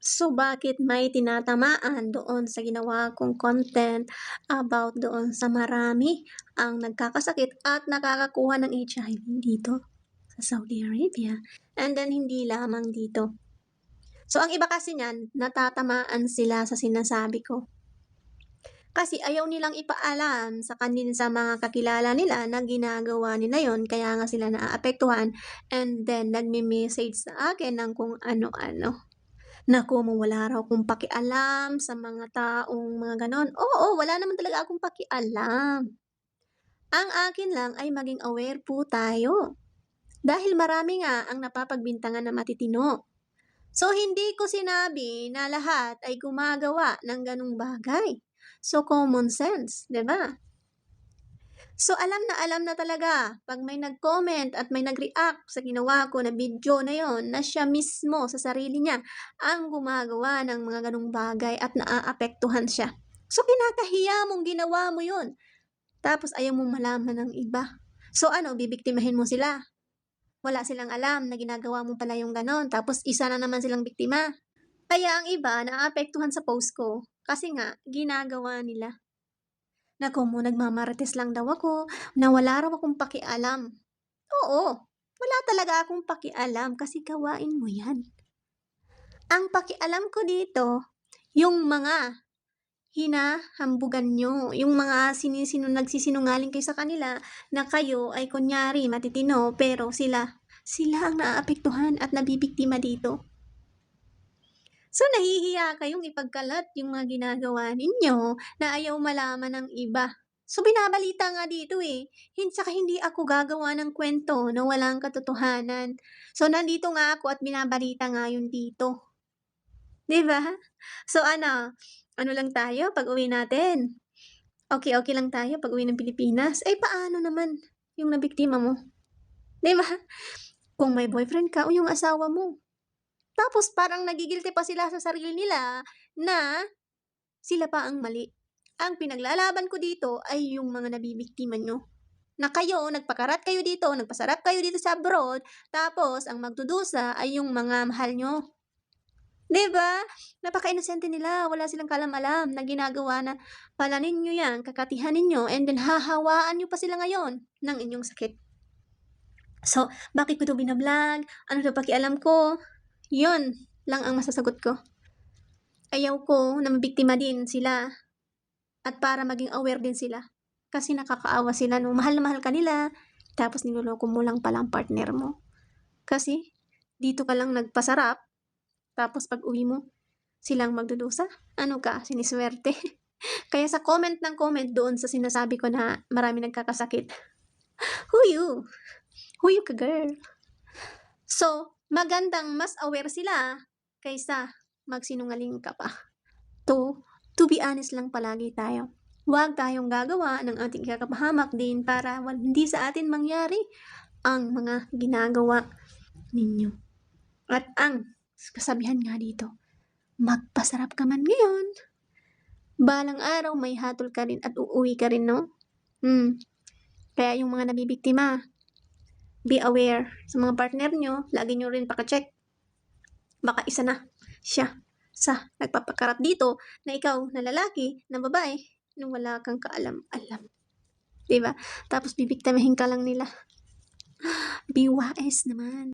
So, bakit may tinatamaan doon sa ginawa kong content about doon sa marami ang nagkakasakit at nakakakuha ng HIV dito sa Saudi Arabia, and then hindi lamang dito. So, ang iba kasi niyan, natatamaan sila sa sinasabi ko. Kasi ayaw nilang ipaalam sa sa mga kakilala nila na ginagawa nila yon, kaya nga sila naaapektuhan, and then nagme-message sa akin ng kung ano-ano. Naku, wala raw akong pakialam sa mga taong mga gano'n. Oo, wala naman talaga akong pakialam. Ang akin lang ay maging aware po tayo. Dahil marami nga ang napapagbintangan na matitino. So, hindi ko sinabi na lahat ay gumagawa ng ganong bagay. So, common sense, 'di ba? So, alam na talaga pag may nag-comment at may nag-react sa ginawa ko na video na yon, na siya mismo sa sarili niya ang gumagawa ng mga ganong bagay at naaapektuhan siya. So, kinakahiya mong ginawa mo yon. Tapos ayaw mong malaman ng iba. So, bibiktimahin mo sila. Wala silang alam na ginagawa mo pala yung ganon. Tapos isa na naman silang biktima. Kaya ang iba naaapektuhan sa post ko kasi nga ginagawa nila. Naku mo, nagmamarites lang daw ako, na wala raw akong pakialam. Oo, wala talaga akong pakialam kasi gawain mo yan. Ang pakialam ko dito, yung mga hinahambugan nyo, yung mga nagsisinungaling kayo sa kanila na kayo ay kunyari matitino pero sila ang naaapektuhan at nabibiktima dito. So, nahihiya kayong ipagkalat yung mga ginagawa ninyo na ayaw malaman ng iba. So, binabalita nga dito Saka hindi ako gagawa ng kwento na walang katotohanan. So, nandito nga ako at binabalita nga yun dito. 'Di ba? So, ano lang tayo pag-uwi natin? Okay lang tayo pag-uwi ng Pilipinas. Paano naman yung nabiktima mo? 'Di ba? Kung may boyfriend ka o yung asawa mo. Tapos parang nagigilty pa sila sa sarili nila na sila pa ang mali. Ang pinaglalaban ko dito ay yung mga nabibiktima nyo. Na kayo, nagpakarat kayo dito, nagpasarap kayo dito sa abroad, tapos ang magdudusa ay yung mga mahal nyo. 'Di ba? Napaka-inosente nila, wala silang kalam-alam na ginagawa na pala ninyo yan, kakatihan ninyo, and then hahawaan nyo pa sila ngayon ng inyong sakit. So, bakit ko 'to binablog? Ano 'to pakialam ko? Yun lang ang masasagot ko. Ayaw ko na mabiktima din sila at para maging aware din sila. Kasi nakakaawa sila no, mahal na mahal ka nila, tapos niloloko mo lang pala ang partner mo. Kasi dito ka lang nagpasarap, tapos pag uwi mo, silang magdudusa. Ano ka, siniswerte. Kaya sa comment ng comment doon sa sinasabi ko na marami nagkakasakit, Who you ka girl? So, magandang mas aware sila kaysa magsinungaling ka pa. To be honest lang palagi tayo. Huwag tayong gagawa ng ating kakapahamak din para hindi sa atin mangyari ang mga ginagawa ninyo. At ang kasabihan nga dito, magpasarap ka man ngayon, balang araw may hatol ka rin at uuwi ka rin, no? Kaya yung mga nabibiktima, be aware sa mga partner nyo, lagi nyo rin pakacheck. Baka isa na siya sa nagpapakarat dito na ikaw na lalaki, na babae, na wala kang kaalam-alam. Diba? Tapos bibiktimahin ka lang nila. Be wise naman.